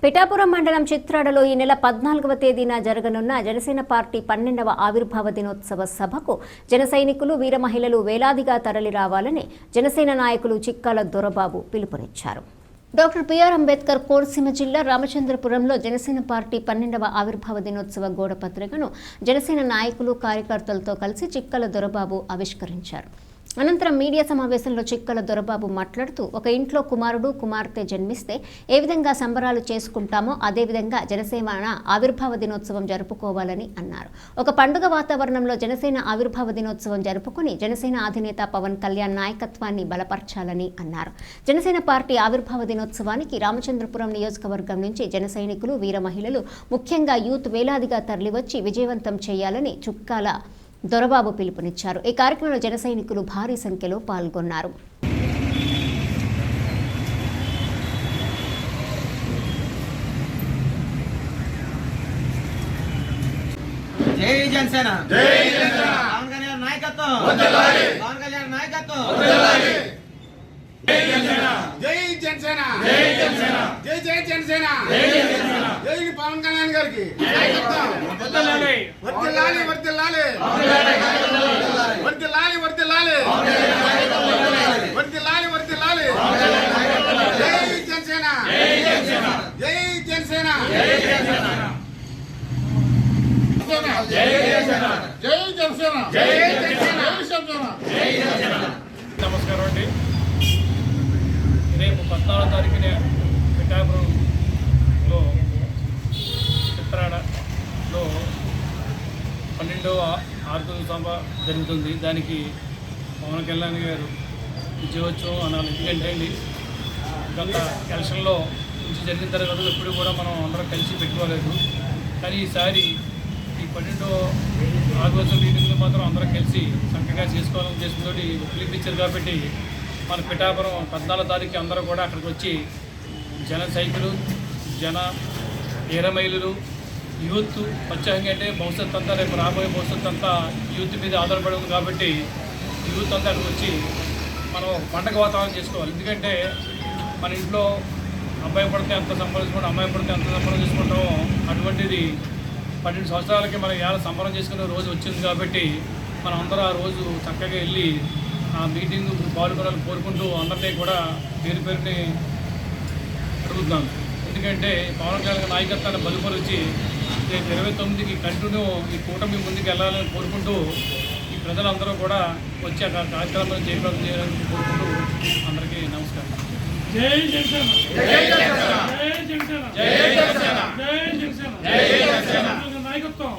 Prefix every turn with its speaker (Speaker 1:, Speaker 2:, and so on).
Speaker 1: పిఠాపురం మండలం చిత్రాడలో ఈ నెల 14వ తేదీన జరగనున్న జనసేన పార్టీ 12వ ఆవిర్భావ దినోత్సవ సభకు జన సైనికులు వీర మహిళలు వేలాదిగా తరలి రావాలని జనసేన నాయకులు చిక్కాల దొరబాబు పిలుపునిచ్చారు. డాక్టర్ బిఆర్ అంబేద్కర్ కోనసీమ జిల్లా రామచంద్రపురంలో జనసేన పార్టీ 12వ ఆవిర్భావ దినోత్సవ గోడ పత్రికను జనసేన నాయకులు కార్యకర్తలతో కలిసి చిక్కాల దొరబాబు ఆవిష్కరించారు. అనంతరం మీడియా సమావేశంలో చిక్కాల దొరబాబు మాట్లాడుతూ ఒక ఇంట్లో కుమారుడు కుమార్తె జన్మిస్తే ఏ విధంగా సంబరాలు చేసుకుంటామో అదేవిధంగా జనసేన ఆవిర్భావ దినోత్సవం జరుపుకోవాలని అన్నారు. ఒక పండుగ వాతావరణంలో జనసేన ఆవిర్భావ దినోత్సవం జరుపుకుని జనసేన అధినేత పవన్ కళ్యాణ్ నాయకత్వాన్ని బలపరచాలని అన్నారు. జనసేన పార్టీ ఆవిర్భావ దినోత్సవానికి రామచంద్రపురం నియోజకవర్గం నుంచి జన సైనికులు వీర మహిళలు ముఖ్యంగా యూత్ వేలాదిగా తరలివచ్చి విజయవంతం చేయాలని చిక్కాల దొరబాబు పిలుపునిచ్చారు. ఈ కార్యక్రమంలో జన సైనికులు భారీ సంఖ్యలో పాల్గొన్నారు.
Speaker 2: జై జనసేన, జై జనసేన. పవన్ కళ్యాణ్ నాయకత్వం వర్ధిల్లాలి, పవన్ కళ్యాణ్ నాయకత్వం వర్ధిల్లాలి. జై జనసేన, జై జనసేన, జై జనసేన, జై జై జనసేన, జై జనసేన. జై పవన్ కళ్యాణ్ గారికి నాయకత్వం వర్ధిల్లాలి, వర్ధిల్లాలి, వర్ధిల్లాలి, వర్ధిల్లాలి, వర్ధిల్లాలి, వర్ధిల్లాలి, వర్ధిల్లాలి. జై జనసేన, జై జనసేన, జై జనసేన, జై జనసేన.
Speaker 3: నమస్కారం అండి. రేపు 14వ తారీఖున పిఠాపురంలో చిత్రాడలో 12వ ఆర్గన సభ జరుగుతుంది. దానికి పవన్ కళ్యాణ్ గారు విజయోత్సవం అనాలి. ఎందుకంటే అండి గత ఎలక్షన్లో నుంచి జరిగిన తర్వాత ఎప్పుడు కూడా మనం అందరం కలిసి పెట్టుకోలేదు. కానీ ఈసారి ఈ 12వ ఆదివాసుల మీటింగ్లో మాత్రం అందరం కలిసి చక్కగా చేసుకోవాలని ఉద్దేశంతో పిలిపించారు. కాబట్టి మన పిఠాపురం 14వ తారీఖు అందరూ కూడా అక్కడికి వచ్చి జన సైకిలు జన వీరమహిళలు యూత్ ఉత్సాహంగా అంటే భవిష్యత్తు అంతా రేపు రాబోయే భవిష్యత్తు అంతా యూత్ మీద ఆధారపడి ఉంది. కాబట్టి యూత్ అంతా అక్కడికి వచ్చి మనం పండగ వాతావరణం చేసుకోవాలి. ఎందుకంటే మన ఇంట్లో అబ్బాయి పడితే ఎంత సంపాదించుకుంటాం, అమ్మాయి పడితే ఎంత సంపాదన చేసుకుంటామో అటువంటిది 12 సంవత్సరాలకి మనం ఎలా సంబరం చేసుకునే రోజు వచ్చింది. కాబట్టి మనం అందరూ ఆ రోజు చక్కగా వెళ్ళి ఆ మీటింగ్ పాల్గొనాలని కోరుకుంటూ అందరినీ కూడా పేరు పేరుని అడుగుతున్నాను. ఎందుకంటే పవన్ కళ్యాణ్ నాయకత్వాన్ని బలపరిచి రేపు 29కి కంటిన్యూ ఈ కూటమి ముందుకు వెళ్ళాలని కోరుకుంటూ ఈ ప్రజలందరూ కూడా వచ్చి ఆ కార్యక్రమాన్ని జయప్రదం చేయాలని కోరుకుంటూ అందరికీ నమస్కారం.
Speaker 4: జై జనసేన, జై జనసేన, జై జనసేన, జై జనసేన, జై జనసేన, జై జనసేన. నాయకత్వం